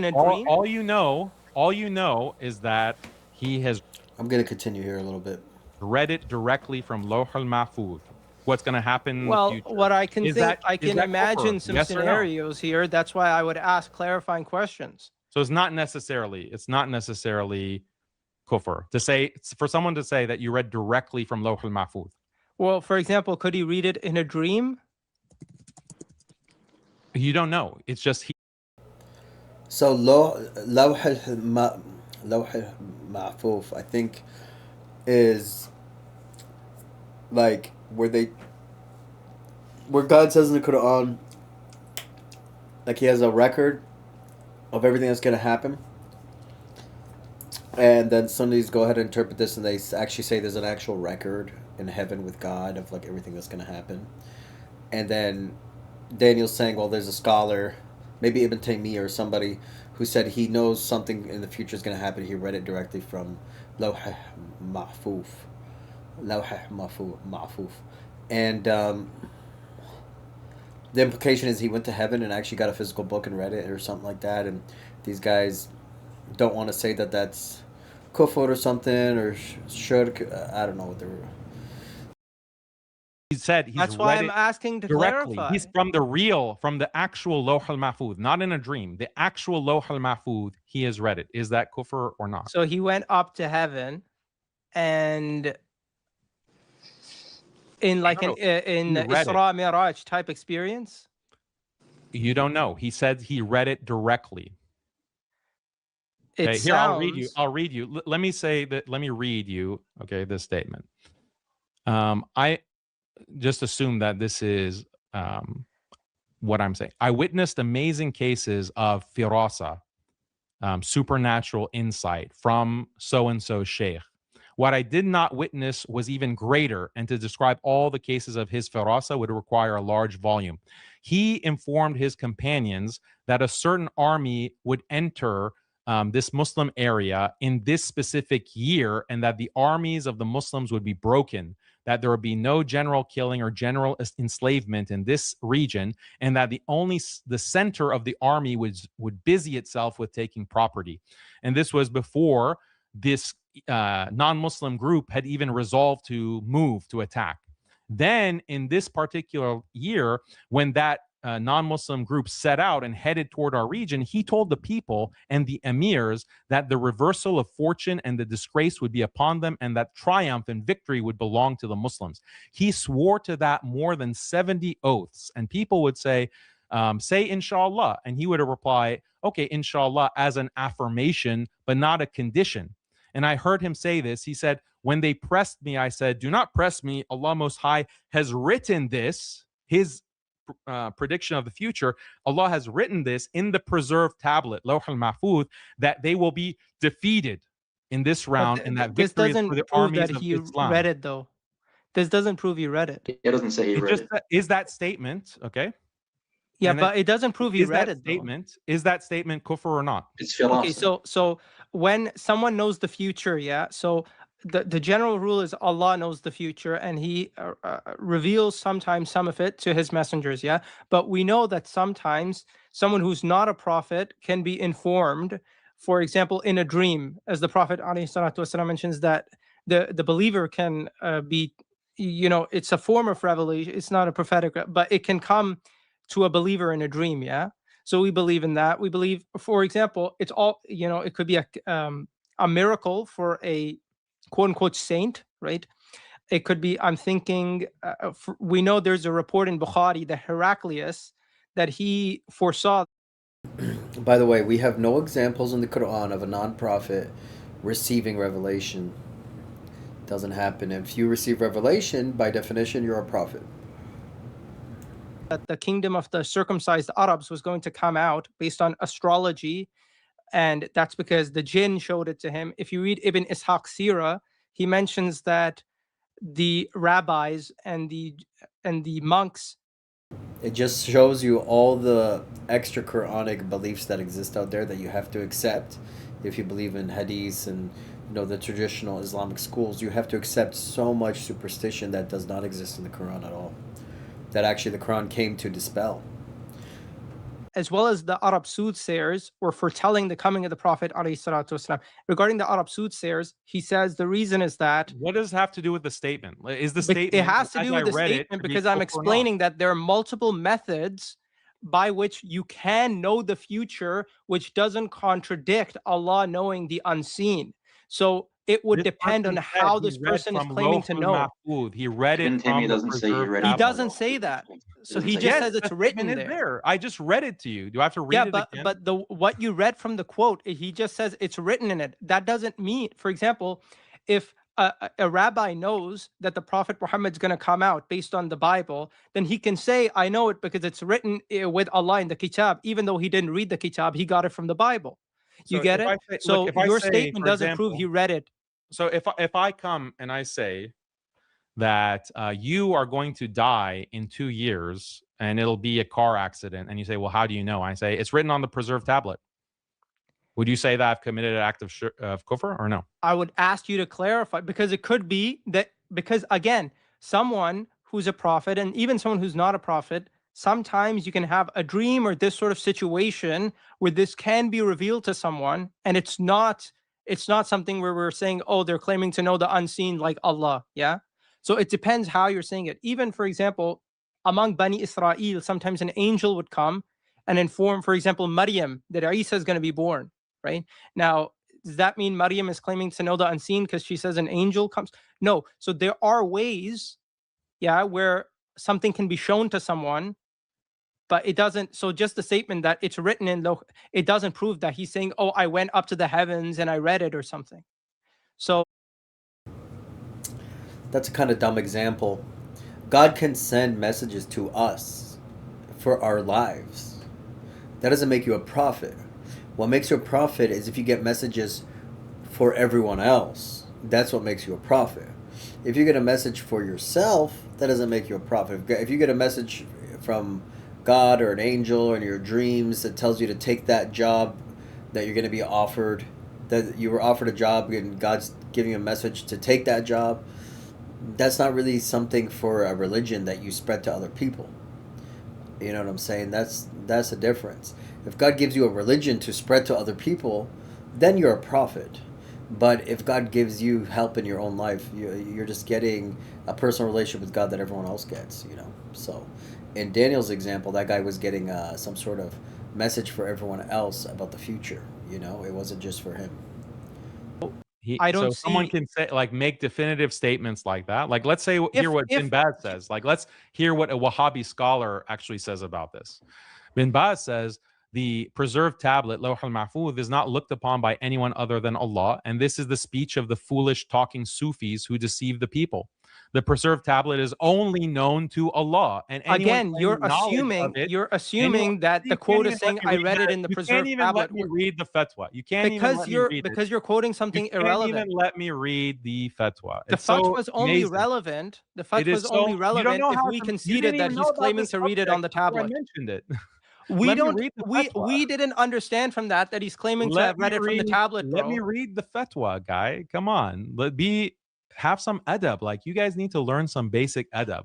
in a all, dream? all you know is that he has I'm going to continue here a little bit. read it directly from Lawh al-Mahfuz. What's going to happen in the Well, future? what I can Is think, that I is can that kufr? imagine some Yes or no? scenarios here. That's why I would ask clarifying questions. So it's not necessarily kufr to say, for someone to say that you read directly from Lawh al-Mahfuz. Well, for example, could he read it in a dream? You don't know. It's just So Lawh al-Mahfuz, I think, is like where God says in the Quran, like he has a record of everything that's going to happen. And then Sunnis go ahead and interpret this, and they actually say there's an actual record in heaven with God of like everything that's going to happen. And then Daniel's saying, well, there's a scholar, maybe Ibn Taymiyyah or somebody, who said he knows something in the future is going to happen. He read it directly from Lawh Mahfuz. Lawh Mahfuz. And the implication is he went to heaven and actually got a physical book and read it or something like that. And these guys don't want to say that that's kufr or something or shirk. I don't know what they were. he said he's That's why read I'm it asking to directly. clarify. He's from the actual Lawh al-Mahfuz, not in a dream. The actual Lawh al-Mahfuz, he has read it. Is that kufr or not? So he went up to heaven, and in like No, in he read Isra Miraj type experience. You don't know. He said he read it directly. It Okay, here I'll read you. sounds. I'll read you. Let me say that. Let me read you. Okay, this statement. I just assume that this is what I'm saying. I witnessed amazing cases of firasa, supernatural insight from so and so sheikh. What I did not witness was even greater, and to describe all the cases of his firasa would require a large volume. He informed his companions that a certain army would enter this Muslim area in this specific year, and that the armies of the Muslims would be broken, that there would be no general killing or general enslavement in this region, and that the center of the army would busy itself with taking property. And this was before this non-Muslim group had even resolved to move to attack. Then in this particular year, when that non-Muslim group set out and headed toward our region, he told the people and the emirs that the reversal of fortune and the disgrace would be upon them, and that triumph and victory would belong to the Muslims. He swore to that more than 70 oaths, and people would say inshallah, and he would reply, okay, inshallah, as an affirmation but not a condition. And I heard him say this. He said, when they pressed me, I said, do not press me. Allah Most High has written this, his prediction of the future. Allah has written this in the preserved tablet, Lawh al-Mahfuz, that they will be defeated in this round, and that This victory is for the doesn't prove armies that of he Islam. read it, though. This doesn't prove he read it. It doesn't say he It read just it. is that statement, okay? Yeah, And then but it doesn't prove he read it, though. Is that statement kufr or not? It's Okay, firasa. so when someone knows the future, yeah, so the general rule is Allah knows the future, and he reveals sometimes some of it to his messengers, yeah. But we know that sometimes someone who's not a prophet can be informed, for example, in a dream, as the Prophet ﷺ mentions, that the believer can be, it's a form of revelation. It's not a prophetic, but it can come to a believer in a dream, yeah. So we believe in that. We believe, for example, it's all, it could be a miracle for a quote unquote saint, right? It could be, I'm thinking, we know there's a report in Bukhari that Heraclius, that he foresaw. By the way, we have no examples in the Quran of a non-prophet receiving revelation. Doesn't happen. If you receive revelation, by definition, you're a prophet. That the kingdom of the circumcised Arabs was going to come out based on astrology, and that's because the jinn showed it to him. If you read Ibn Ishaq Sirah, he mentions that the rabbis and the monks. It just shows you all the extra Quranic beliefs that exist out there that you have to accept. If you believe in hadith and the traditional Islamic schools, you have to accept so much superstition that does not exist in the Quran at all. That actually the Quran came to dispel. as well as the Arab soothsayers were foretelling the coming of the Prophet ﷺ. Regarding the Arab soothsayers, he says the reason is that What does it have to do with the statement? Is the it statement, has to as do I with the read it, statement to be because I'm kufr or not? explaining that there are multiple methods by which you can know the future, which doesn't contradict Allah knowing the unseen. So it would This depend on person said how he this read person is from claiming to Lawhul know. Mahfuz. He read it Ibn from Taymiyyah the doesn't say he preserved read it He from tablet. doesn't say Lawhul that. Mahfuz. So Doesn't he say just that. Yes, says it's the written statement is there. there. I just read it to you. Do I have to read Yeah, it again? but the what you read from the quote, he just says it's written in it. That doesn't mean, for example, if a rabbi knows that the Prophet Muhammad's going to come out based on the Bible, then he can say, I know it because it's written with Allah in the Kitab, even though he didn't read the Kitab, he got it from the Bible. You So get if it? I say, look, So if I your say, statement for doesn't prove he example, read it. so if I come and I say that you are going to die in 2 years and it'll be a car accident, and you say, well, how do you know? I say it's written on the preserved tablet. Would you say that I've committed an act of kufr or no? I would ask you to clarify because it could be that, because again, someone who's a prophet and even someone who's not a prophet, sometimes you can have a dream or this sort of situation where this can be revealed to someone, and it's not something where we're saying, oh, they're claiming to know the unseen like Allah. Yeah. So it depends how you're saying it. Even, for example, among Bani Israel, sometimes an angel would come and inform, for example, Maryam that Isa is going to be born, right? Now, does that mean Maryam is claiming to know the unseen because she says an angel comes? No. So there are ways, yeah, where something can be shown to someone, but it doesn't. So just the statement that it's written in the, it doesn't prove that he's saying, oh, I went up to the heavens and I read it or something. So That's a kind of dumb example. God can send messages to us for our lives. That doesn't make you a prophet. What makes you a prophet is if you get messages for everyone else. That's what makes you a prophet. If you get a message for yourself, that doesn't make you a prophet. If you get a message from God or an angel or in your dreams that tells you to take that job that you're going to be offered, that you were offered a job and God's giving you a message to take that job, that's not really something for a religion that you spread to other people. You know what I'm saying? That's a difference. If God gives you a religion to spread to other people, then you're a prophet. But if God gives you help in your own life, you're just getting a personal relationship with God that everyone else gets, you know. So, in Daniel's example, that guy was getting some sort of message for everyone else about the future. You know, it wasn't just for him. I don't So someone see can say, like, make definitive statements like that. Like, let's say hear what Bin if Baz says. Like, let's hear what a Wahhabi scholar actually says about this. Bin Baz says the preserved tablet, Lawh al-Mahfuz, is not looked upon by anyone other than Allah, and this is the speech of the foolish talking Sufis who deceive the people. The preserved tablet is only known to Allah, and anyone again, claiming knowledge of it, you're anyone, assuming that the you can't quote even is let saying me I read read it that. in the You can't preserved even let tablet me read the fatwa. You can't even let me read it. because you're quoting You something can't even irrelevant. let me read the fatwa. The It's so fatwa is only amazing. relevant. The It fatwa is is so, only you don't relevant know if how we to, you didn't conceded that even know he's about claiming this to read it on subject the before I tablet. mentioned it. We Let me don't read the we fatwa. we didn't understand from that he claiming to have read it from the tablet, Let me bro. read the fatwa, guy. Come on. Have some adab. Like, you guys need to learn some basic adab.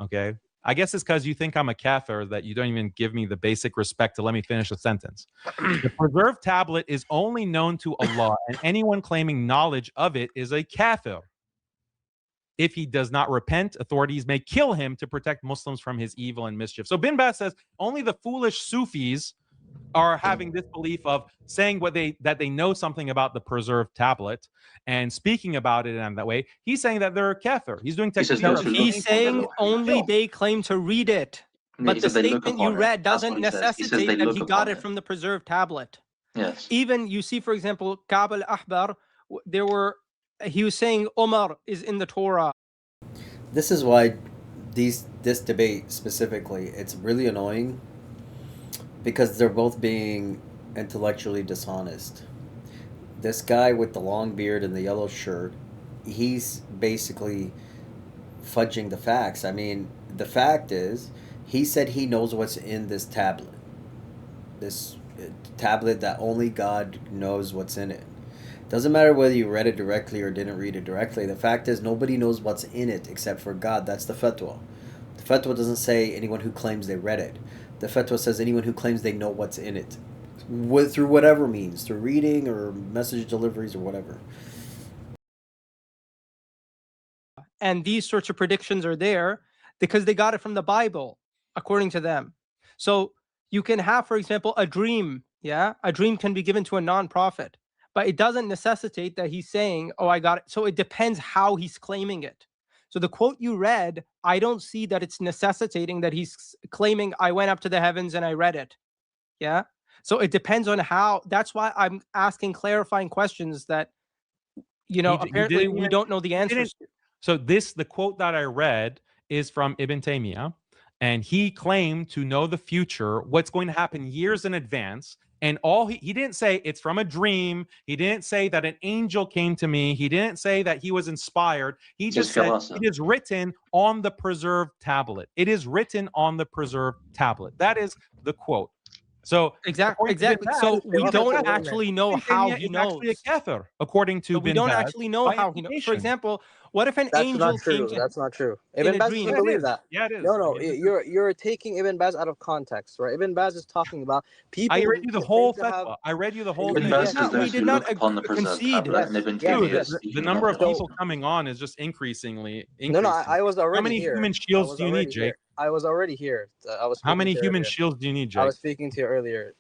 Okay? I guess it's because you think I'm a kafir that you don't even give me the basic respect to let me finish a sentence. The preserved tablet is only known to Allah, and anyone claiming knowledge of it is a kafir. If he does not repent, authorities may kill him to protect Muslims from his evil and mischief. So Bin Baz says only the foolish Sufis are having this belief of saying that they know something about the preserved tablet and speaking about it in that way. He's saying that they're kafir. He's doing He says takfir those of who look He's any upon the person saying Lawh only killed. they claim to read it. Yeah, he But the said they look statement you upon it. read That's doesn't what he says. He says they necessitate that look he got upon it it. from the preserved tablet. Yes. Even you see, for example, Ka'b al-Ahbar, he was saying Umar is in the Torah. This is why this debate specifically, it's really annoying because they're both being intellectually dishonest. This guy with the long beard and the yellow shirt, he's basically fudging the facts. I mean, the fact is, he said he knows what's in this tablet. This tablet that only God knows what's in it. Doesn't matter whether you read it directly or didn't read it directly. The fact is, nobody knows what's in it except for God. That's the fatwa. The fatwa doesn't say anyone who claims they read it. The fatwa says anyone who claims they know what's in it, through whatever means, through reading or message deliveries or whatever. And these sorts of predictions are there because they got it from the Bible, according to them. So you can have, for example, a dream. Yeah, a dream can be given to a non-prophet, but it doesn't necessitate that he's saying, "Oh, I got it." So it depends how he's claiming it. So the quote you read, I don't see that it's necessitating that he's claiming, "I went up to the heavens and I read it." Yeah. So it depends on how. That's why I'm asking clarifying questions that apparently we don't know the answers to. So the quote that I read is from Ibn Taymiyyah, and he claimed to know the future, what's going to happen years in advance. And he didn't say it's from a dream. He didn't say that an angel came to me. He didn't say that he was inspired. He just said it is written on the preserved tablet. It is written on the preserved tablet. That is the quote. So exactly. So we don't actually know how he knows. Actually a kafir, according to we don't actually know how he knows. For example, what if an angel came to? That's not true. Ibn Baz doesn't believe that. Yeah, it is. No, you're taking Ibn Baz out of context, right? Ibn Baz is talking about people. I read you the whole fatwa. I read you the whole thing. We did not concede. The number of people coming on is just increasingly increasing. No, I was already How many here. human shields do you need, Jake? I was already here. How many human shields do you need, Jake? I was speaking to you earlier,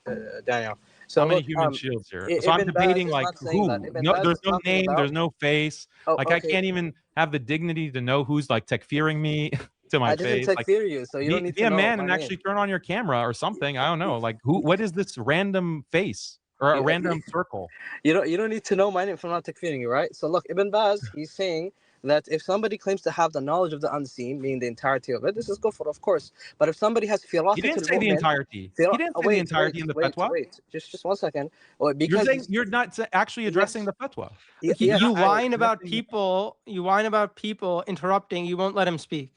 Daniel. So how many human shields here? So I'm debating like who? No, there's no name, there's no face. I can't even have the dignity to know who's like takfiring me to my face. I didn't takfir you, so you don't need to know. Be a man and actually turn on your camera or something. I don't know. Like what is this random face or a random circle? You don't need to know my name if I'm not takfiring you, right? So look, Ibn Baz, he's saying that if somebody claims to have the knowledge of the unseen, meaning the entirety of it, this is kufr, of course. But if somebody has firasat, he didn't say the entirety. He didn't say the entirety in the fatwa. Wait, just 1 second. Because you're not actually addressing the fatwa. You whine about people. You whine about people interrupting. You won't let him speak.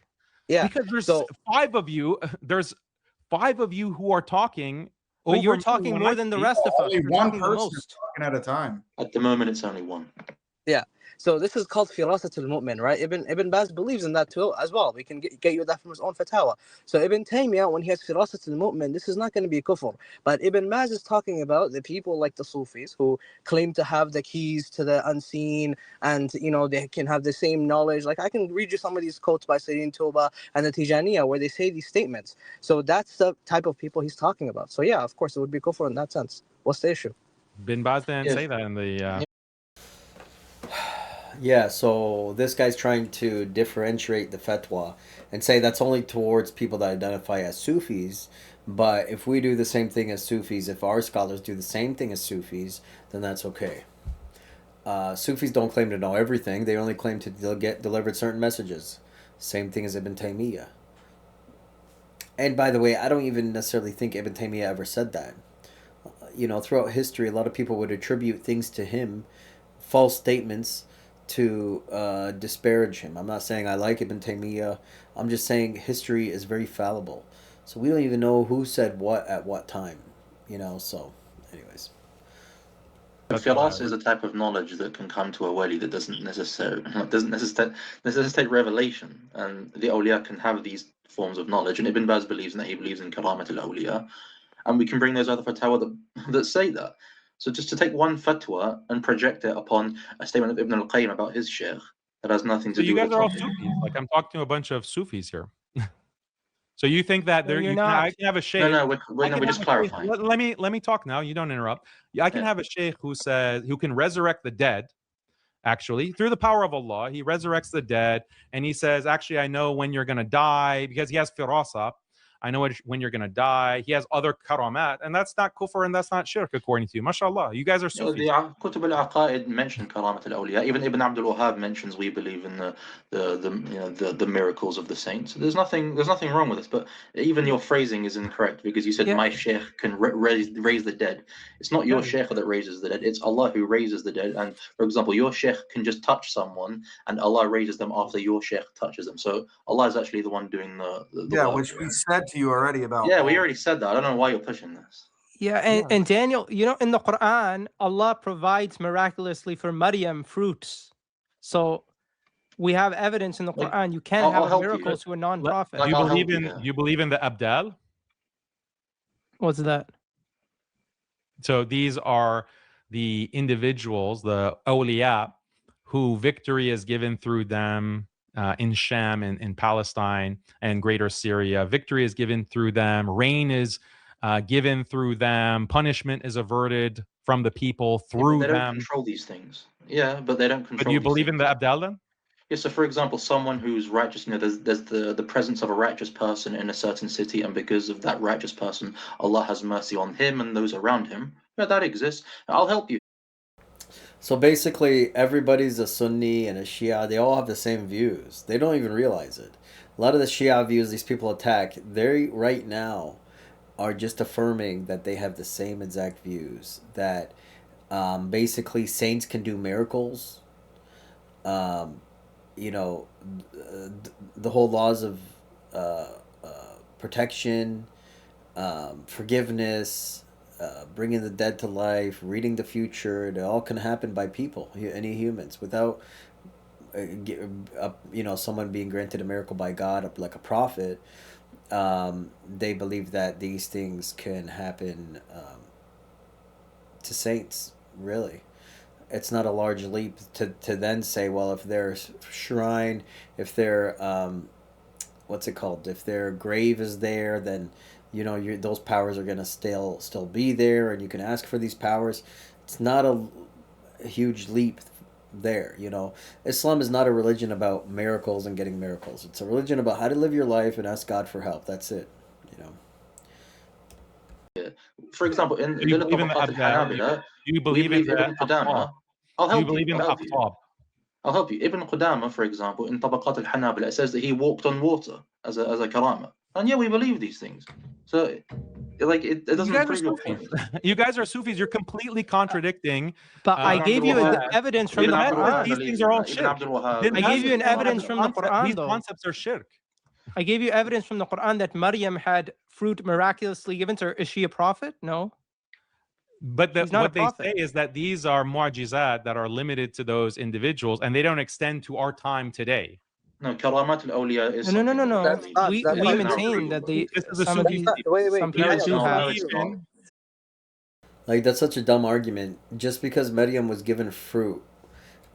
Yeah, because there's 5 of you. There's 5 of you who are talking. But you're talking more than the rest of us. Only one person is talking at a time. At the moment, it's only one. Yeah. So this is called firasat al-mu'min, right? Ibn Baz believes in that too as well. We can get you that from his own fatwa. So Ibn Taymiyyah, when he has firasat al-mu'min, this is not going to be kufr. But Ibn Baz is talking about the people like the Sufis who claim to have the keys to the unseen, and they can have the same knowledge. Like I can read you some of these quotes by Sayyidin Toba and the Tijaniyah where they say these statements. So that's the type of people he's talking about. So yeah, of course it would be kufr in that sense. What's the issue? Ibn Baz didn't say that in the. Yeah, so this guy's trying to differentiate the fatwa and say that's only towards people that identify as Sufis. But if we do the same thing as Sufis, if our scholars do the same thing as Sufis, then that's okay. Sufis don't claim to know everything. They only claim to get delivered certain messages. Same thing as Ibn Taymiyyah. And by the way, I don't even necessarily think Ibn Taymiyyah ever said that. Throughout history, a lot of people would attribute things to him, false statements, to disparage him. I'm not saying I like Ibn Taymiyyah. I'm just saying history is very fallible. So we don't even know who said what at what time. So anyways. Firas is a type of knowledge that can come to a wali that doesn't necessitate revelation. And the awliya can have these forms of knowledge. And Ibn Baz believes in that. He believes in karamat al-awliya. And we can bring those other fatwa that say that. So just to take one fatwa and project it upon a statement of Ibn al-Qayyim about his sheikh, that has nothing to do with it. So you guys are all Sufis. Like I'm talking to a bunch of Sufis here. So you think that I can have a sheikh? No, we're just clarifying. Let me talk now. You don't interrupt. I can have a sheikh who can resurrect the dead. Actually, through the power of Allah, he resurrects the dead, and he says, "Actually, I know when you're going to die," because he has firasa. I know when you're going to die. He has other karamat, and that's not kufr and that's not shirk, according to you. MashaAllah. You guys are Sufis. The Kutub al-Aqaid mention karamat al-awliya. Even Ibn Abdul Wahhab mentions we believe in the miracles of the saints. There's nothing wrong with this, but even your phrasing is incorrect because you said my sheikh can raise the dead. It's not your sheikh that raises the dead. It's Allah who raises the dead. And for example, your sheikh can just touch someone, and Allah raises them after your sheikh touches them. So Allah is actually the one doing the work, which we said to you already about. Yeah, we already said that. I don't know why you're pushing this. Yeah, and Daniel, in the Quran, Allah provides miraculously for Maryam fruits. So we have evidence in the Quran. You can't have a miracle to a non-prophet. You believe in the Abdal? What's that? So these are the individuals, the awliya, who victory is given through them in Sham and in Palestine and greater Syria. Victory is given through them. Rain is given through them. Punishment is averted from the people through but they don't them. control these things. Yeah, but they don't control. But do you these believe things. in the Abdallah? Yeah, so for example, someone who's righteous, there's the presence of a righteous person in a certain city, and because of that righteous person, Allah has mercy on him and those around him. Yeah, that exists. I'll help you. So basically, everybody's a Sunni and a Shia. They all have the same views. They don't even realize it. A lot of the Shia views these people attack, they right now are just affirming that they have the same exact views. That basically saints can do miracles. Um, you know, the whole laws of uh, protection, forgiveness, bringing the dead to life, reading the future. It all can happen by people, any humans, without someone being granted a miracle by God, like a prophet. They believe that these things can happen to saints. Really, it's not a large leap to then say, well, if their shrine, if their what's it called? If their grave is there, then those powers are gonna still be there, and you can ask for these powers. It's not a huge leap there. Islam is not a religion about miracles and getting miracles. It's a religion about how to live your life and ask God for help. That's it. For example, in Do you believe in the Abdallah? Do you believe in the Ibn Qudama? I'll help you. Do you believe in the Aqtab? I'll help you. Ibn Qudama, for example, in Tabaqat al-Hanabila, it says that he walked on water as a karama. And yeah, we believe these things. So, like, it doesn't prove your point. You guys are Sufis. You're completely contradicting. But I gave you evidence from the Quran. These things are all shirk. I gave you an evidence from the Quran, These though. concepts are shirk. I gave you evidence from the Quran that Maryam had fruit miraculously given to her. Is she a prophet? No. But what they say is that these are mu'jizat that are limited to those individuals, and they don't extend to our time today. No, karamat al-awliya is no. We maintain that some people do have it. Like, that's such a dumb argument. Just because Maryam was given fruit,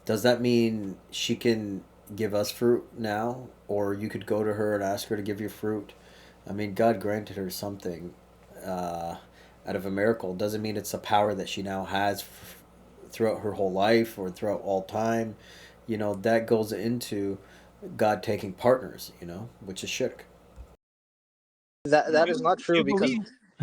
does that mean she can give us fruit now? Or you could go to her and ask her to give you fruit? I mean, God granted her something out of a miracle. Doesn't mean it's a power that she now has throughout her whole life or throughout all time. That goes into God taking partners, which is shirk. That is not true, because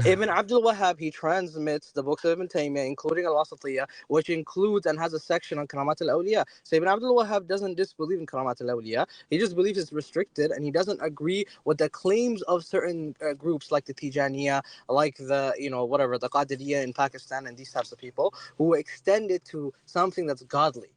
Ibn Abdul Wahhab, he transmits the books of Ibn Taymiyyah, including Al-Wasatiyya, which includes and has a section on Karamat al-Awliya. So Ibn Abdul Wahhab doesn't disbelieve in Karamat al-Awliya. He just believes it's restricted, and he doesn't agree with the claims of certain groups like the Tijaniyya, like the, the Qadiriyya in Pakistan, and these types of people who extend it to something that's godly.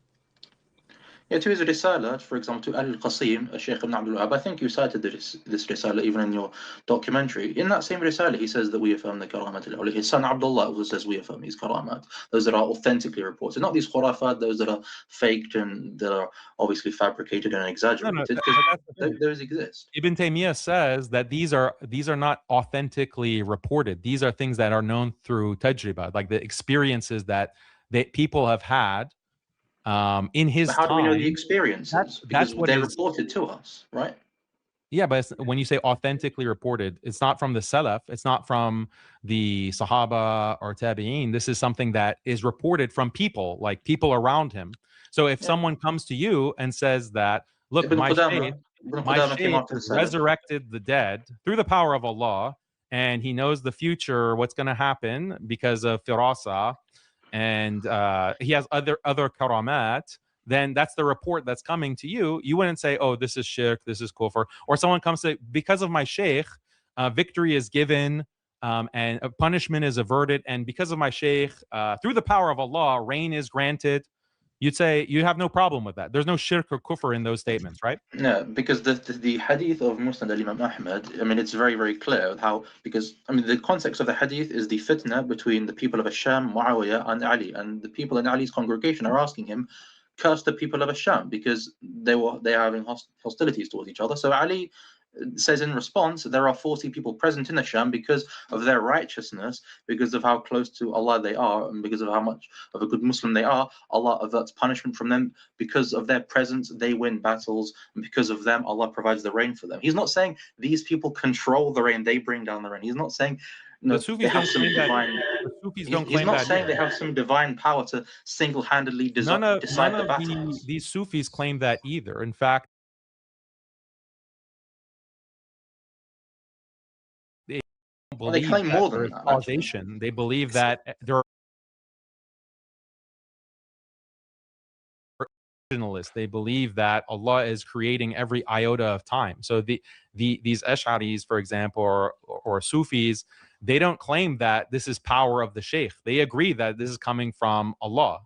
Yeah, to his Risala, for example, to Al-Qasim, Shaykh Ibn Abdul Wahhab, I think you cited this Risala even in your documentary. In that same Risala, he says that we affirm the Karamat al-Awliya. His son Abdullah also says we affirm these Karamat, those that are authentically reported. Not these khurafat, those that are faked and that are obviously fabricated and exaggerated, because those exist. Ibn Taymiyyah says that these are not authentically reported. These are things that are known through tajriba, like the experiences that people have had in his time. How do we know the experiences? Because they reported to us, right? Yeah, but when you say authentically reported, it's not from the Salaf, it's not from the Sahaba or Tabi'een. This is something that is reported from people, like people around him. So if someone comes to you and says that, look, my shaykh resurrected the dead through the power of Allah, and he knows the future, what's going to happen because of firasa, and he has other karamat, then that's the report that's coming to you. You wouldn't say, oh, this is shirk, this is kufr. Or someone comes to say, because of my shaykh, victory is given and punishment is averted. And because of my shaykh, through the power of Allah, rain is granted. You'd say you have no problem with that. There's no shirk or kufr in those statements, right? No, because the hadith of Musnad al-Imam Ahmad, I mean, it's very, very clear how, because, I mean, the context of the hadith is the fitna between the people of Asham, Muawiyah, and Ali. And the people in Ali's congregation are asking him, curse the people of Asham, because they are having hostilities towards each other. So Ali says in response, there are 40 people present in the Sham because of their righteousness, because of how close to Allah they are, and because of how much of a good Muslim they are. Allah averts punishment from them. Because of their presence, they win battles, and because of them, Allah provides the rain for them. He's not saying these people control the rain, they bring down the rain. He's not saying no, the Sufis don't claim that. The Sufis don't claim that. He's not saying they have some divine power to single-handedly decide the battles. These Sufis claim that either. In fact, they believe they claim more than that, causation. Actually. They believe that there are originalists. They believe that Allah is creating every iota of time. So these Ash'aris, for example, or Sufis, they don't claim that this is power of the Sheikh. They agree that this is coming from Allah.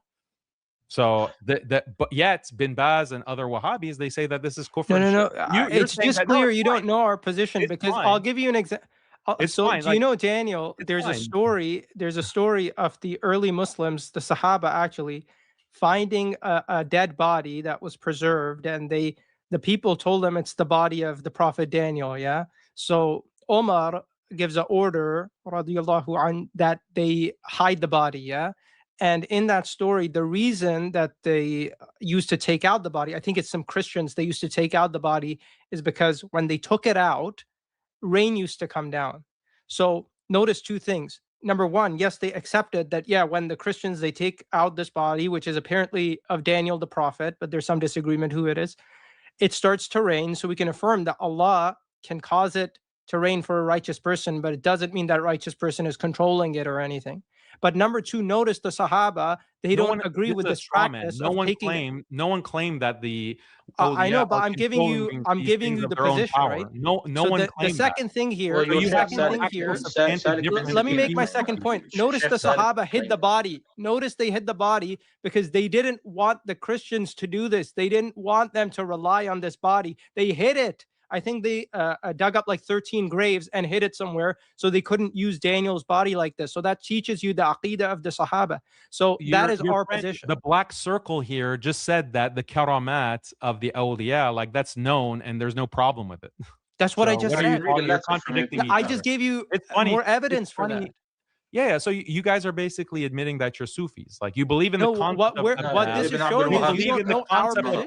So but yet Bin Baz and other Wahhabis, they say that this is kufr. No. It's just clear you don't know our position, it's because fine. I'll give you an example. So fine. do you know, Daniel, there's a story of the early Muslims, the Sahaba actually, finding a dead body that was preserved, and the people told them it's the body of the Prophet Daniel. Yeah. So Omar gives an order, radiallahu an, that they hide the body. Yeah. And in that story, the reason that they used to take out the body, I think it's some Christians, they used to take out the body, is because when they took it out, rain used to come down. So notice two things. Number one, yes, they accepted that, yeah, when the Christians, they take out this body, which is apparently of Daniel the prophet, but there's some disagreement who it is, it starts to rain. So we can affirm that Allah can cause it to rain for a righteous person, but it doesn't mean that righteous person is controlling it or anything. But number two, notice the Sahaba, they don't agree with this practice. No one claimed that the I know, but I'm giving you the position, right? No one claimed the second thing here, let me make my second point. Notice the Sahaba hid the body. Notice they hid the body because they didn't want the Christians to do this. They didn't want them to rely on this body. They hid it. I think they dug up like 13 graves and hid it somewhere, so they couldn't use Daniel's body like this. So that teaches you the aqidah of the Sahaba. So that is our position. The black circle here just said that the karamat of the awliya, like that's known, and there's no problem with it. That's what I just said. You're contradicting I just gave you more evidence for that. Yeah, so you guys are basically admitting that you're Sufis. Like you believe in the concept what this is showing is you don't know our position.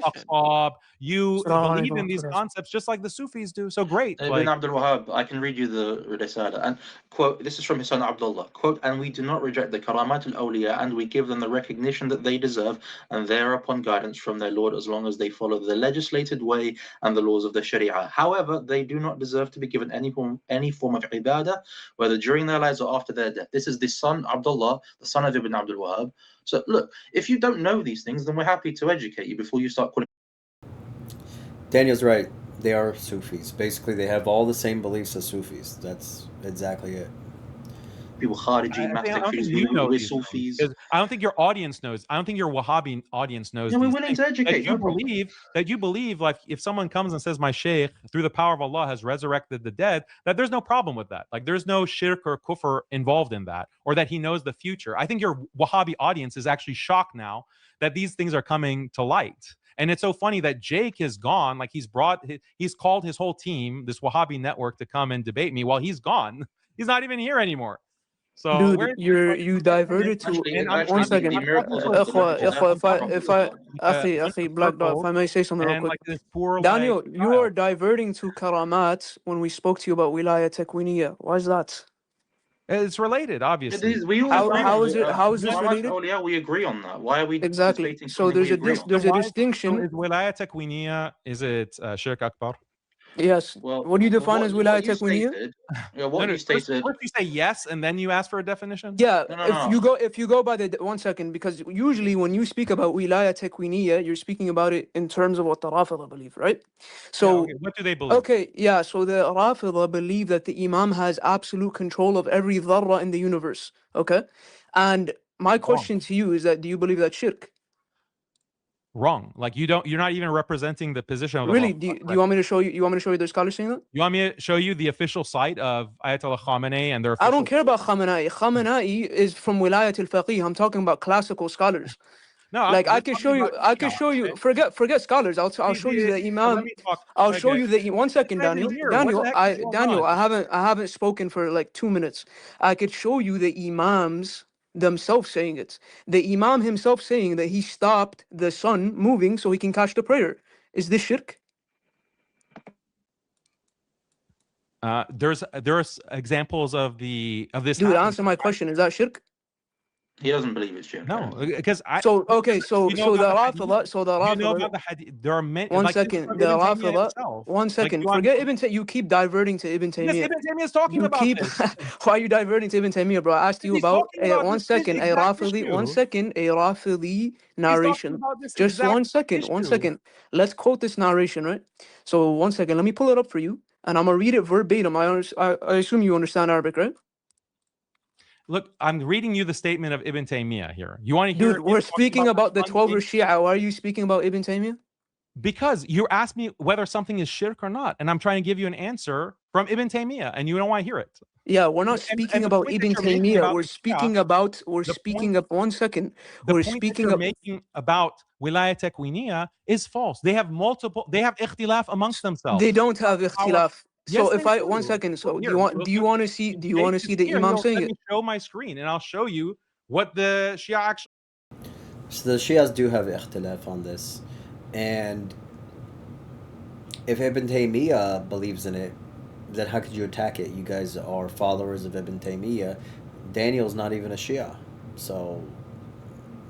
You believe in these concepts just like the Sufis do. So great. Ibn Abdul Wahhab, I can read you the Risala. And quote, this is from his son Abdullah. Quote, and we do not reject the Karamat al-Awliya, and we give them the recognition that they deserve, and they are upon guidance from their Lord as long as they follow the legislated way and the laws of the Sharia. However, they do not deserve to be given any form of ibadah, whether during their lives or after their death. This is the son, Abdullah, the son of Ibn Abdul Wahhab. So look, if you don't know these things, then we're happy to educate you before you start calling. Daniel's right. They are Sufis. Basically, they have all the same beliefs as Sufis. That's exactly it. People Khariji, we're Sufis. I don't think your audience knows. I don't think your Wahhabi audience knows. No, we're willing to educate. That you believe, like if someone comes and says, my Shaykh, through the power of Allah, has resurrected the dead, that there's no problem with that. Like there's no shirk or kufr involved in that, or that he knows the future. I think your Wahhabi audience is actually shocked now that these things are coming to light. And it's so funny that Jake is gone. Like he's called his whole team, this Wahhabi network, to come and debate me while he's gone. He's not even here anymore. So dude, you diverted to 1 second. If Black Dog, if I may say something real quick. Daniel, you are diverting to karamat when we spoke to you about wilaya takwiniya. Why is that? It's related, obviously. How is this related? Yeah, we agree on that. Why are we exactly? So there's a distinction. Is wilaya takwiniya, is it Shirk Akbar? Yes. Well, what do you define as wilaya takwiniya? What you stated. First you say yes, and then you ask for a definition. Yeah. If you go by the 1 second, because usually when you speak about wilaya takwiniya, you're speaking about it in terms of what the Rafida believe, right? So what do they believe? Okay, yeah. So the Rafida believe that the Imam has absolute control of every dharra in the universe. Okay, and my question to you is that do you believe that shirk? Wrong. Like you're not even representing the position of the really. Do you want me to show you? You want me to show you the scholars saying that? You want me to show you the official site of Ayatollah Khamenei and their? I don't care about Khamenei. Khamenei is from Wilayat al-Faqih. I'm talking about classical scholars. No, Like I we're can talking show you. about I can Shia, show you. okay? Forget scholars. I'll show you the Let Imam. me talk. I'll show Okay. you the. One second, It's not even Daniel. here. What the heck is going Daniel. on? I haven't spoken for like 2 minutes. I could show you the Imams themselves saying it. The Imam himself saying that he stopped the sun moving so he can catch the prayer. Is this shirk? There's examples of this Dude, happening. answer my question. Is that shirk? He doesn't believe it's shirk. No, because So okay, so you know the about the hadith? Rafida, so the You know Rafida. about the hadith? There are many. One Like this is second, from the Ibn Taymiyyah Rafida. himself. One Like second. you want, Forget Ibn Taymiyyah. You keep diverting to Ibn because Taymiyyah. Ibn Taymiyyah is talking You about keep. this. Why are you diverting to Ibn Taymiyyah, bro? I asked you He's about talking about one this second. A exact Rafidi. One issue. second. A Rafidi He's talking narration. about this Just exact 1 second. issue. 1 second. Let's quote this narration, right? So 1 second. Let me pull it up for you, and I'm gonna read it verbatim. I assume you understand Arabic, right? Look, I'm reading you the statement of Ibn Taymiyyah here. You want to hear? Dude, we're speaking about the 12 Shia. Why are you speaking about Ibn Taymiyyah? Because you asked me whether something is shirk or not, and I'm trying to give you an answer from Ibn Taymiyyah, and you don't want to hear it. Yeah, we're not speaking about Ibn Taymiyyah. We're speaking about. We're speaking of 1 second. We're speaking of. Making about wilayah takwiniyah is false. They have multiple. They have ikhtilaf amongst themselves. They don't have ikhtilaf. So yes, if I 1 second, so here, do you want to see the Imam saying it? Let me show my screen, and I'll show you what the Shia actually. So the Shias do have ikhtilaf on this, and if Ibn Taymiyyah believes in it, then how could you attack it? You guys are followers of Ibn Taymiyyah. Daniel's not even a Shia, so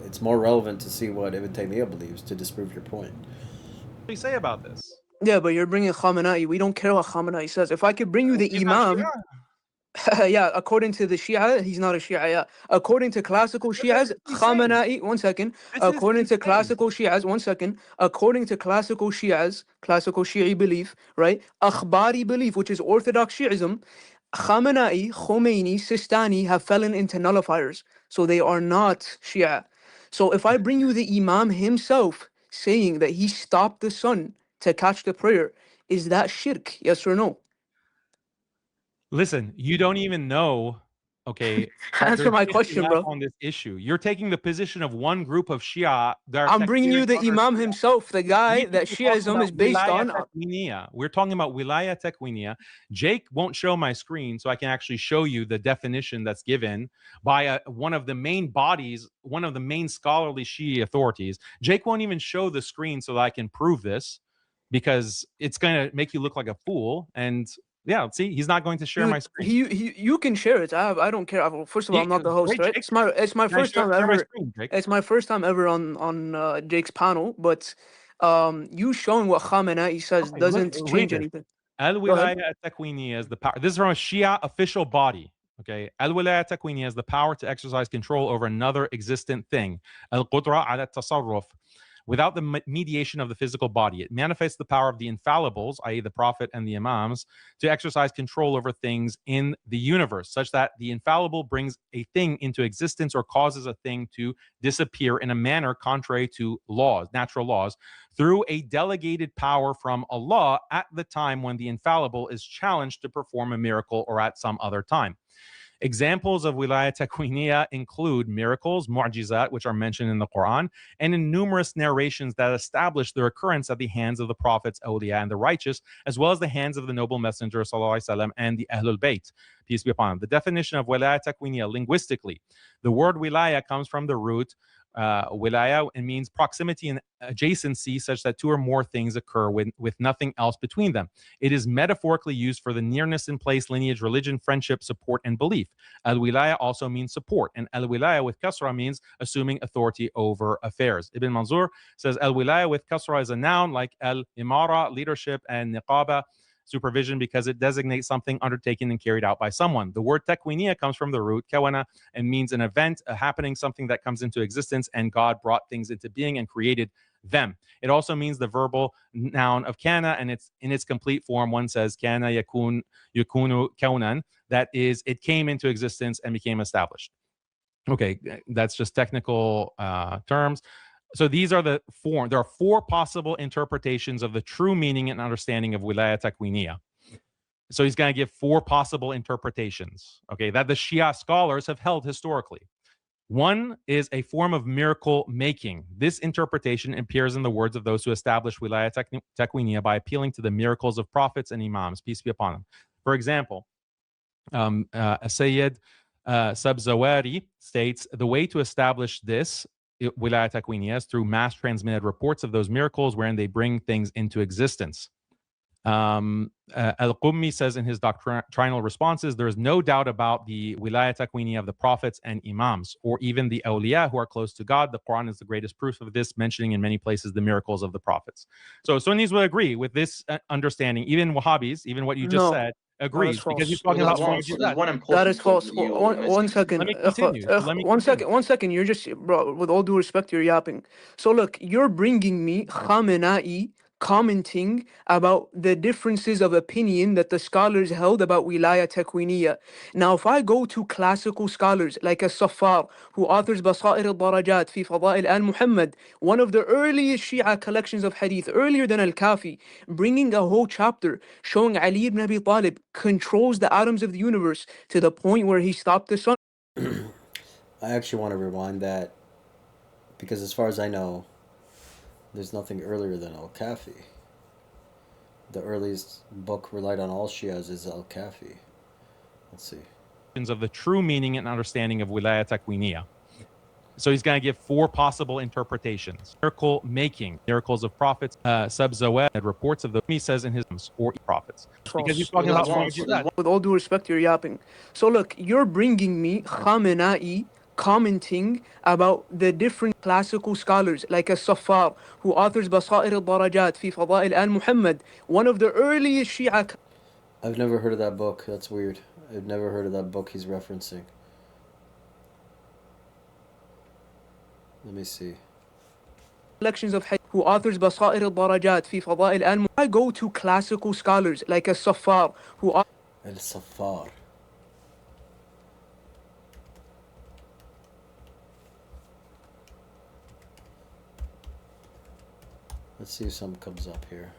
it's more relevant to see what Ibn Taymiyyah believes to disprove your point. What do you say about this? Yeah, but you're bringing Khamenei. We don't care what Khamenei says. If I could bring you the Imam, yeah, according to the Shia, he's not a Shia. Yeah. According to classical Shias, Khamenei. 1 second. According to classical Shias, 1 second. According to classical Shias, classical Shi'i belief, right? Akhbari belief, which is Orthodox Shi'ism. Khamenei, Khomeini, Sistani have fallen into nullifiers, so they are not Shia. So if I bring you the Imam himself saying that he stopped the sun to catch the prayer, is that shirk? Yes or no? Listen, you don't even know. Okay, answer my question, bro. On this issue, you're taking the position of one group of Shia. I'm bringing you the Imam himself, the guy that Shiaism is based on. We're talking about wilayah takwiniyah. Jake won't show my screen, so I can actually show you the definition that's given by one of the main bodies, one of the main scholarly Shia authorities. Jake won't even show the screen so that I can prove this, because it's going to make you look like a fool. And yeah, see, he's not going to share my screen. You can share it. I don't care. First of all, I'm not the host, right? It's my first time ever. It's my first time ever on Jake's panel. But you showing what Khamenei says doesn't change anything. Al-Wilayah Takwini is the power. This is from a Shia official body. Okay, Al-Wilayah Takwini is the power to exercise control over another existent thing. Al-Qudra ala tasarruf. Without the mediation of the physical body, it manifests the power of the infallibles, i.e. the Prophet and the Imams, to exercise control over things in the universe, such that the infallible brings a thing into existence or causes a thing to disappear in a manner contrary to laws, natural laws, through a delegated power from Allah at the time when the infallible is challenged to perform a miracle or at some other time. Examples of wilayah takwiniyah include miracles, mu'jizat, which are mentioned in the Quran, and in numerous narrations that establish their occurrence at the hands of the prophets, awliya, and the righteous, as well as the hands of the noble messenger, sallallahu alaihi wasallam, and the Ahlul Bayt, peace be upon them. The definition of wilayah takwiniyah linguistically, the word wilayah comes from the root wilaya, and means proximity and adjacency, such that two or more things occur with nothing else between them. It is metaphorically used for the nearness in place, lineage, religion, friendship, support, and belief. Al-wilaya also means support, and al-wilaya with kasra means assuming authority over affairs. Ibn Manzur says al-wilaya with kasra is a noun like al-imara, leadership, and niqaba, supervision, because it designates something undertaken and carried out by someone. The word takwiniyah comes from the root kawana and means an event, a happening, something that comes into existence, and God brought things into being and created them. It also means the verbal noun of kana, and it's in its complete form. One says kana yakunu kaunan, that is, it came into existence and became established. Okay, that's just technical terms. So these are the four. There are four possible interpretations of the true meaning and understanding of wilayah takwiniyah. So he's going to give four possible interpretations, okay, that the Shia scholars have held historically. One is a form of miracle making. This interpretation appears in the words of those who established wilayah takwiniya by appealing to the miracles of prophets and imams, peace be upon them. For example, Sayyid Sabzawari states the way to establish this wilayah takwiniya is through mass transmitted reports of those miracles wherein they bring things into existence. Al-Qummi says in his doctrinal responses, there is no doubt about the wilayah takwiniya of the prophets and imams, or even the awliya who are close to God. The Quran is the greatest proof of this, mentioning in many places the miracles of the prophets. So Sunnis will agree with this understanding. Even Wahhabis, even what you just said, agrees because he's talking about that is false. One second. Let me continue. One second. You're just, bro, with all due respect, you're yapping. So look, you're bringing me Khamenei commenting about the differences of opinion that the scholars held about wilayah takwiniya. Now, if I go to classical scholars like As-Saffar, who authors Basair al-Darajat fi Fada'il al-Muhammad, one of the earliest Shia collections of hadith, earlier than Al-Kafi, bringing a whole chapter showing Ali ibn Abi Talib controls the atoms of the universe to the point where he stopped the sun. I actually want to rewind that because as far as I know, there's nothing earlier than Al-Kafi. The earliest book relied on all Shias is Al-Kafi. Let's see. Of the true meaning and understanding of wilayah takwiniya. So he's going to give 4 possible interpretations. Miracle making, miracles of prophets, Sabzawad, reports of the, he says in his, or prophets. Because he's talking about with all due respect, you're yapping. So look, you're bringing me Khamenei commenting about the different classical scholars like As-Saffar, who authors Basair al-Darajat fi Fada'il al-Muhammad, one of the earliest Shia. I've never heard of that book. That's weird. I've never heard of that book he's referencing. Let me see. Collections of hadith, who authors Basair al-Darajat fi Fada'il al-Muhammad. I go to classical scholars like As-Saffar, who Al-Saffar. Let's see if something comes up here.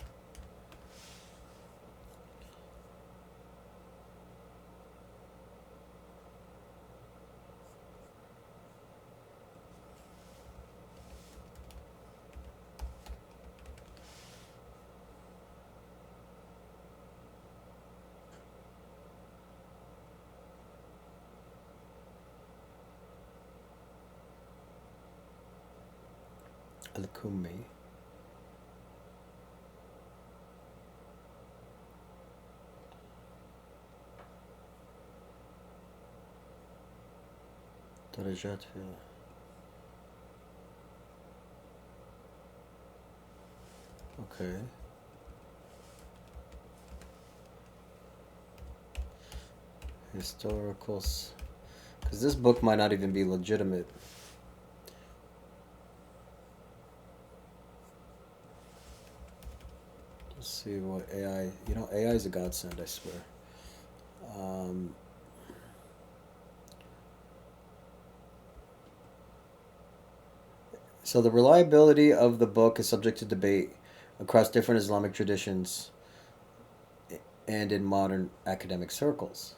Al-Kummi. درجات في Okay. Historicals. Because this book might not even be legitimate. Let's see what AI... You know, AI is a godsend, I swear. So the reliability of the book is subject to debate across different Islamic traditions and in modern academic circles.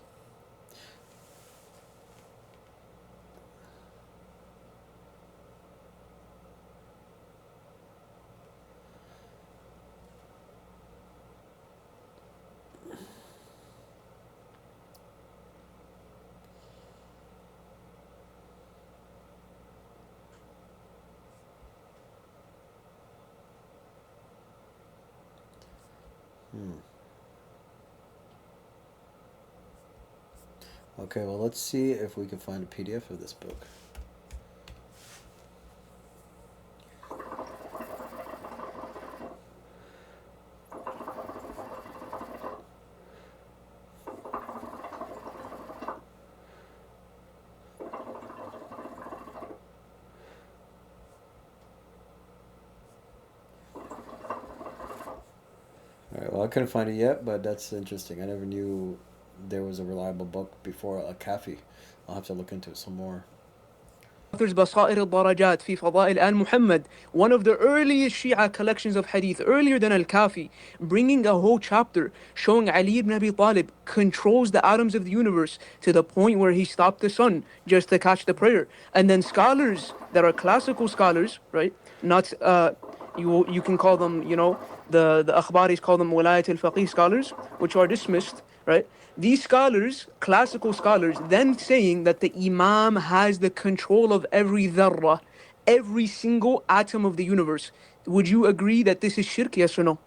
Okay, well, let's see if we can find a PDF of this book. Alright, well, I couldn't find it yet, but that's interesting. I never knew there was a reliable book before Al-Kafi. I'll have to look into it some more. author's بصائر الدرجات في فضائل آل Muhammad, one of the earliest Shia collections of hadith, earlier than Al-Kafi, bringing a whole chapter showing Ali ibn Abi Talib controls the atoms of the universe to the point where he stopped the sun just to catch the prayer. And then scholars that are classical scholars, right? Not you can call them, you know, the akhbaris call them wilayat al-faqih scholars, which are dismissed, right? These scholars, classical scholars, then saying that the Imam has the control of every dharra, every single atom of the universe. Would you agree that this is shirk, yes or no?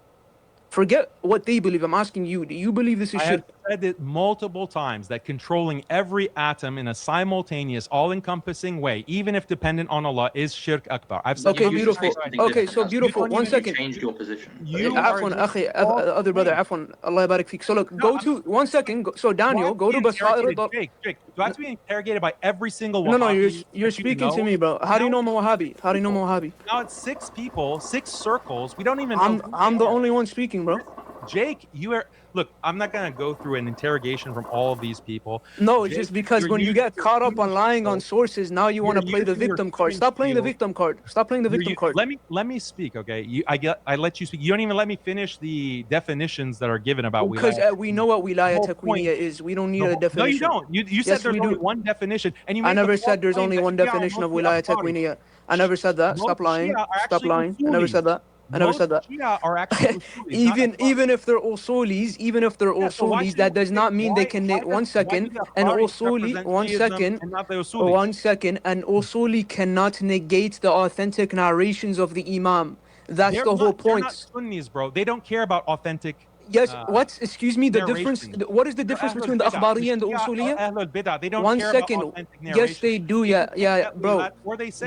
Forget what they believe. I'm asking you, do you believe this is I shirk? have said it multiple times that controlling every atom in a simultaneous, all-encompassing way, even if dependent on Allah, is shirk akbar. I've said Okay, beautiful. Okay, so beautiful. One second. Changed your position. Afwan, akhi, other brother, afwan. Allah barik feek. So look, go to, one second. So Daniel, go to Basair. Jake, do I have to be interrogated by every single No, Wahhabi? you're speaking to me, bro. How do you know I'm a Wahhabi? How do you know I'm a Wahhabi? Now it's 6 people, 6 circles. We don't even know. I'm the only one speaking, bro. Jake, you are. Look, I'm not gonna go through an interrogation from all of these people. No, it's just because when you get caught up on lying on sources, now you want to play the victim card. Stop playing the victim card. Stop playing the victim card. Let me speak, okay? I let you speak. You don't even let me finish the definitions that are given about because wilayah. We know what wilayah takwiniya is. We don't need a definition. No, you don't. You said there's only one definition, and you. I never said there's only one definition of wilayah takwiniya. I never said that. Stop lying. Stop lying. I never said that. I never said that. Are actually even if they're usulis, that does not mean they can. One second, and usuli, one second, and usuli cannot negate the authentic narrations of the Imam. That's the whole point. They're not Sunnis, bro. They don't care about authentic. Yes, what? Excuse me, the difference. What is the difference between the akhbariyya and the usuliyya? They don't One care second. about authentic narration. Yes, they do. Yeah, bro.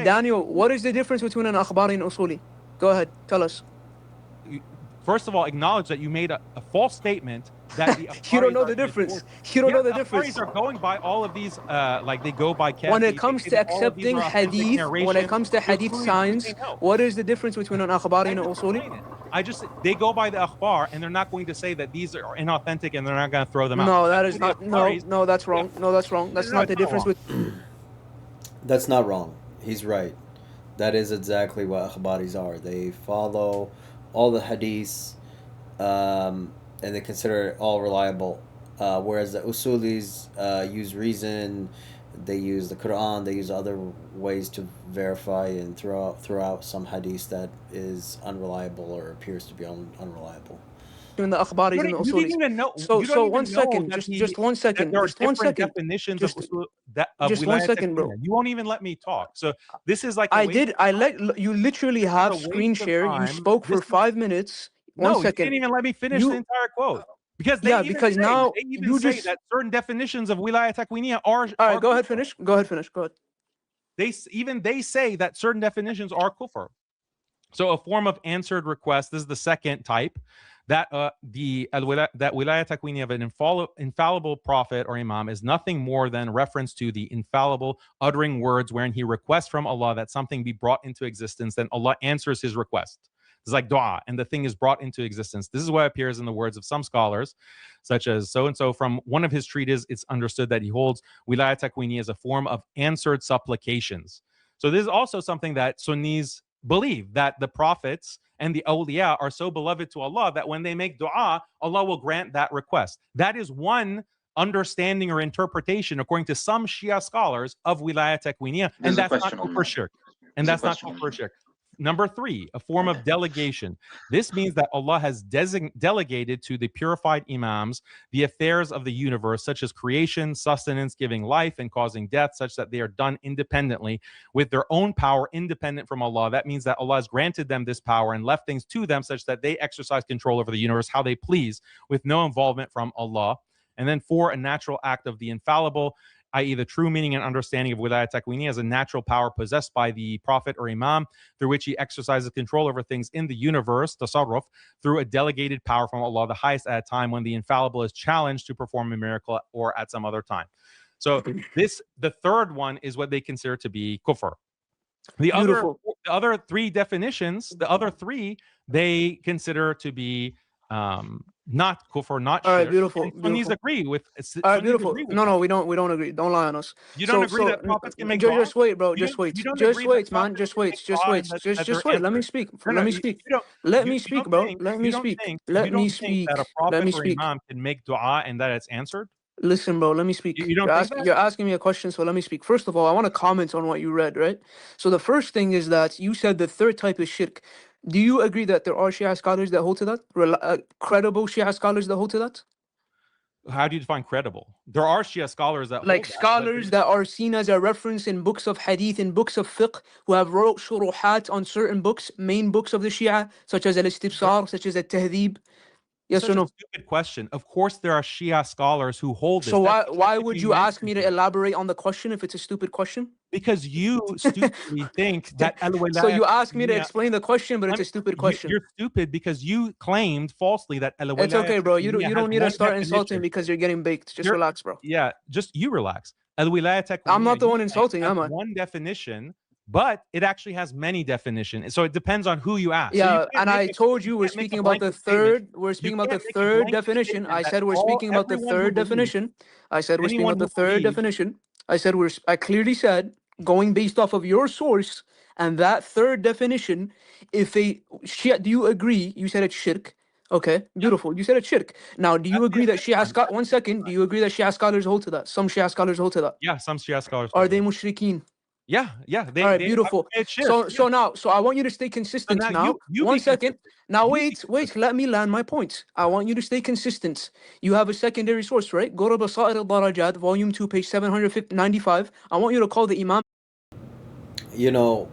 Daniel, what is the difference between an akhbari and usuli? Go ahead, tell us. First of all, acknowledge that you made a false statement that the you don't know the difference. You don't know the difference. The are going by all of these, like they go by. When it comes to accepting hadith, when it comes to hadith signs, what is the difference between an akhbari and an usuli? They go by the akhbar, and they're not going to say that these are inauthentic, and they're not going to throw them out. No, that is not. No, that's wrong. No, that's wrong. That's not the difference with. That's not wrong. He's right. That is exactly what akhbaris are. They follow all the hadiths, and they consider it all reliable. Whereas the usulis use reason, they use the Quran, they use other ways to verify and throw out some hadith that is unreliable or appears to be unreliable. In the akhbaris and the usulis. You didn't even know. So 1 second, just 1 second. There are just 1 second. definitions just, of just 1 second, bro. You won't even let me talk. So this is like I let you literally have screen share. You spoke for 5 minutes. No, 1 second. You didn't even let me finish the entire quote. Because they now you just say that certain definitions of wilayah takwiniya are. All right, go ahead, finish. Go ahead. They say that certain definitions are kufr. So a form of answered request. This is the second type. That wilayah takwini of an infallible prophet or imam is nothing more than reference to the infallible uttering words wherein he requests from Allah that something be brought into existence, then Allah answers his request. It's like dua, and the thing is brought into existence. This is what appears in the words of some scholars, such as so-and-so from one of his treatises. It's understood that he holds wilayah takwini as a form of answered supplications. So this is also something that Sunnis believe, that the prophets and the awliya are so beloved to Allah that when they make dua, Allah will grant that request. That is one understanding or interpretation, according to some Shia scholars, of wilayah takwiniya, and that's not kufr shirk. And that's not kufr shirk. Number 3, a form of delegation. This means that Allah has delegated to the purified imams the affairs of the universe, such as creation, sustenance, giving life, and causing death, such that they are done independently with their own power, independent from Allah. That means that Allah has granted them this power and left things to them such that they exercise control over the universe how they please, with no involvement from Allah. And then 4, a natural act of the infallible, i.e. the true meaning and understanding of wilayah takwini as a natural power possessed by the prophet or imam, through which he exercises control over things in the universe, tasarruf, through a delegated power from Allah, the highest, at a time when the infallible is challenged to perform a miracle or at some other time. So the third one is what they consider to be kufr. The other 3 definitions, they consider to be not kufr, not All right, shirk. beautiful, And Sunnis beautiful. agree with. All right, Sunnis beautiful. agree with No, that. no, we don't agree. Don't lie on us. You don't agree that prophets can make dua? Just wait, bro. You Just wait. don't Just agree that wait, man. prophets Just can wait. make Just dua wait. and that Just they're wait. Let me answered? speak. No, Let no, me you speak. don't. Let You me don't speak, bro. think Let you me don't speak. think Let you don't me think that a speak. Let prophet me or speak. imam can make dua and that it's answered? Listen, bro, let me speak. You don't think that? You're asking me a question, so let me speak. First of all, I want to comment on what you read, right? So the first thing is that you said the third type is shirk. Do you agree that there are Shia scholars that hold to that? Credible Shia scholars that hold to that? How do you define credible? There are Shia scholars that Like hold that. scholars that are seen as a reference in books of hadith, in books of fiqh, who have wrote shuruhat on certain books, main books of the Shia, such as al-Istibsar, such as al-Tahdhib. Yes Such or a no? stupid question. Of course, there are Shia scholars who hold this. So That's why exactly would what you ask mentioned me to here. elaborate on the question if it's a stupid question? Because you stupidly think that So al-wilayah you ask me to takfiriyya. explain the question, but it's a stupid question. You're stupid because you claimed falsely that It's al-wilayah okay, bro. You takfiriyya don't has need to one start insulting definition. because you're getting baked. Just relax, bro. Yeah, just you relax. Al-wilayah I'm takfiriyya not the one insulting, has am I? one definition, but it actually has many definitions. So it depends on who you ask. So Yeah, and I told you we're speaking about the third. We're speaking about the third definition. I said we're speaking about the third definition. I said we're speaking about the third definition. I clearly said going based off of your source and that third definition. If a Shia, do you agree? You said it's shirk. Okay, beautiful. You said it's shirk. Now, do you agree that Shia scholars? 1 second. Do you agree that Shia scholars hold to that? Some Shia scholars hold to that. Yeah, some Shia scholars Are hold they that. mushrikeen? Yeah. All right, beautiful. So I want you to stay consistent now. You 1 be second. consistent. Now wait. Let me land my point. I want you to stay consistent. You have a secondary source, right? Go to Basair al-Darajat, volume 2, page 795. I want you to call the Imam. You know,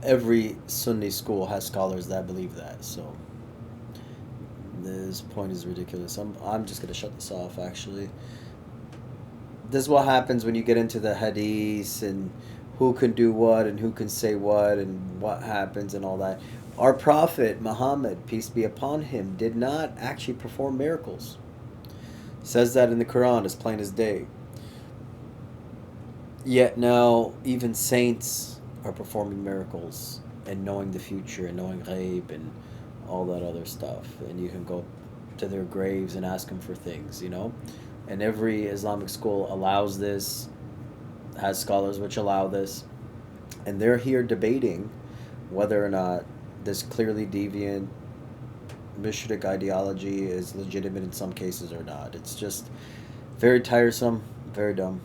every Sunni school has scholars that believe that. So this point is ridiculous. I'm just gonna shut this off. Actually, this is what happens when you get into the hadiths and who can do what and who can say what and what happens and all that. Our Prophet Muhammad, peace be upon him, did not actually perform miracles. Says that in the Quran as plain as day. Yet now even saints are performing miracles and knowing the future and knowing ghaib and all that other stuff. And you can go to their graves and ask them for things, you know? And every Islamic school allows this, has scholars which allow this. And they're here debating whether or not this clearly deviant mushrik ideology is legitimate in some cases or not. It's just very tiresome, very dumb.